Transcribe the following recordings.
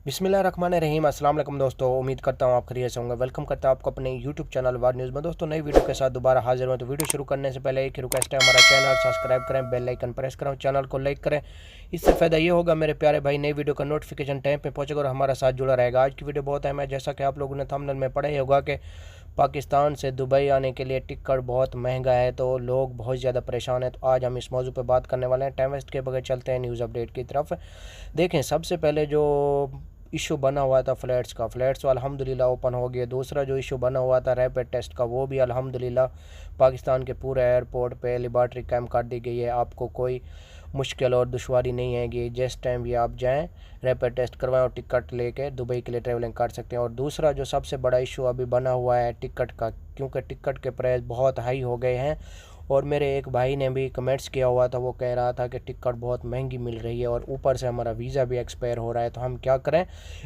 बिस्मिल्लाहिर्रहमानिर्रहीम। अस्सलाम वालेकुम दोस्तों, उम्मीद करता हूँ आप खैरियत से होंगे। वेलकम करता हूँ आपको अपने यूट्यूब चैनल वार न्यूज़ में। दोस्तों नई वीडियो के साथ दोबारा हाजिर हुए। तो वीडियो शुरू करने से पहले एक ही रिक्वेस्ट है, हमारा चैनल सब्सक्राइब करें, बेल आइकन प्रेस करें, चैनल को लाइक करें। इससे फ़ायदा ये होगा मेरे प्यारे भाई, नई वीडियो का नोटिफिकेशन टाइम पे पहुँचेगा और हमारा साथ जुड़ा रहेगा। आज की वीडियो बहुत अहम है। जैसा कि आप लोगों ने थंबनेल में पढ़ा ही होगा कि पाकिस्तान से दुबई आने के लिए टिकट बहुत महंगा है, तो लोग बहुत ज़्यादा परेशान हैं। तो आज हम इस मौजू पर बात करने वाले हैं। टाइम वेस्ट के बगैर चलते हैं न्यूज़ अपडेट की तरफ। देखें, सबसे पहले जो इशू बना हुआ था फ्लैट्स का, फ्लैट्स तो अल्हम्दुलिल्लाह ओपन हो गया। दूसरा जो इशू बना हुआ था रैपिड टेस्ट का, वो भी अल्हम्दुलिल्लाह पाकिस्तान के पूरे एयरपोर्ट पे लेबॉर्ट्री कैम्प कर दी गई है। आपको कोई मुश्किल और दुश्वारी नहीं है कि जिस टाइम भी आप जाएं रैपिड टेस्ट करवाएं और टिकट लेके दुबई के लिए ट्रैवलिंग कर सकते हैं। और दूसरा जो सबसे बड़ा इशू अभी बना हुआ है टिकट का, क्योंकि टिकट के प्राइस बहुत हाई हो गए हैं। और मेरे एक भाई ने भी कमेंट्स किया हुआ था, वो कह रहा था कि टिकट बहुत महंगी मिल रही है और ऊपर से हमारा वीज़ा भी एक्सपायर हो रहा है, तो हम क्या करें।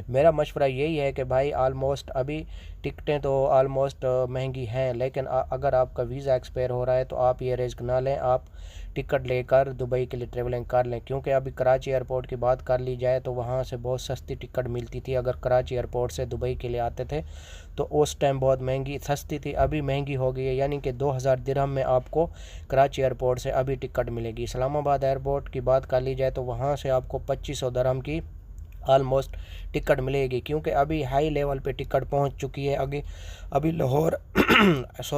मेरा मशवरा यही है कि भाई ऑलमोस्ट अभी टिकटें तो ऑलमोस्ट महंगी हैं, लेकिन अगर आपका वीज़ा एक्सपायर हो रहा है तो आप ये रिस्क ना लें, आप टिकट लेकर दुबई के लिए ट्रेवलिंग कर लें। क्योंकि अभी कराची एयरपोर्ट की बात कर ली जाए तो वहाँ से बहुत सस्ती टिकट मिलती थी। अगर कराची एयरपोर्ट से दुबई के लिए आते थे तो उस टाइम बहुत महंगी सस्ती थी, अभी महंगी हो गई है। यानी कि 2000 दिरहम में आपको कराची एयरपोर्ट से अभी टिकट मिलेगी। इस्लामाबाद एयरपोर्ट की बात कर ली जाए तो वहाँ से आपको 2500 दिरहम की ऑलमोस्ट टिकट मिलेगी, क्योंकि अभी हाई लेवल पे टिकट पहुंच चुकी है। अभी लाहौर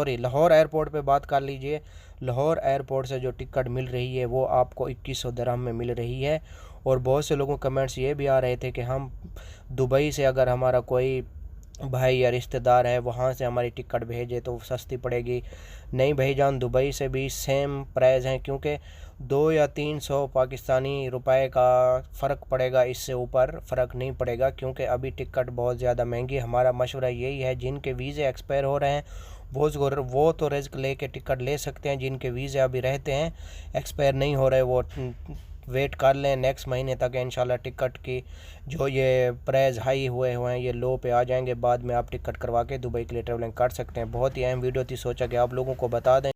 लाहौर एयरपोर्ट पे बात कर लीजिए। लाहौर एयरपोर्ट से जो टिकट मिल रही है वो आपको 2100 दिरहम में मिल रही है। और बहुत से लोगों के कमेंट्स ये भी आ रहे थे कि हम दुबई से अगर हमारा कोई भाई या रिश्तेदार है वहाँ से हमारी टिकट भेजे तो सस्ती पड़ेगी। नहीं भाईजान, दुबई से भी सेम प्राइस हैं, क्योंकि 200 या 300 पाकिस्तानी रुपए का फ़र्क पड़ेगा, इससे ऊपर फ़र्क नहीं पड़ेगा। क्योंकि अभी टिकट बहुत ज़्यादा महंगी है। हमारा मशवरा यही है, जिनके वीज़े एक्सपायर हो रहे हैं वो तो रिस्क लेके टिकट ले सकते हैं। जिनके वीज़े अभी रहते हैं एक्सपायर नहीं हो रहे, वो वेट कर लें नेक्स्ट महीने तक। इंशाल्लाह टिकट की जो ये प्राइस हाई हुए हैं ये लो पे आ जाएंगे। बाद में आप टिकट करवा के दुबई के लिए ट्रैवलिंग कर सकते हैं। बहुत ही अहम वीडियो थी, सोचा कि आप लोगों को बता दें।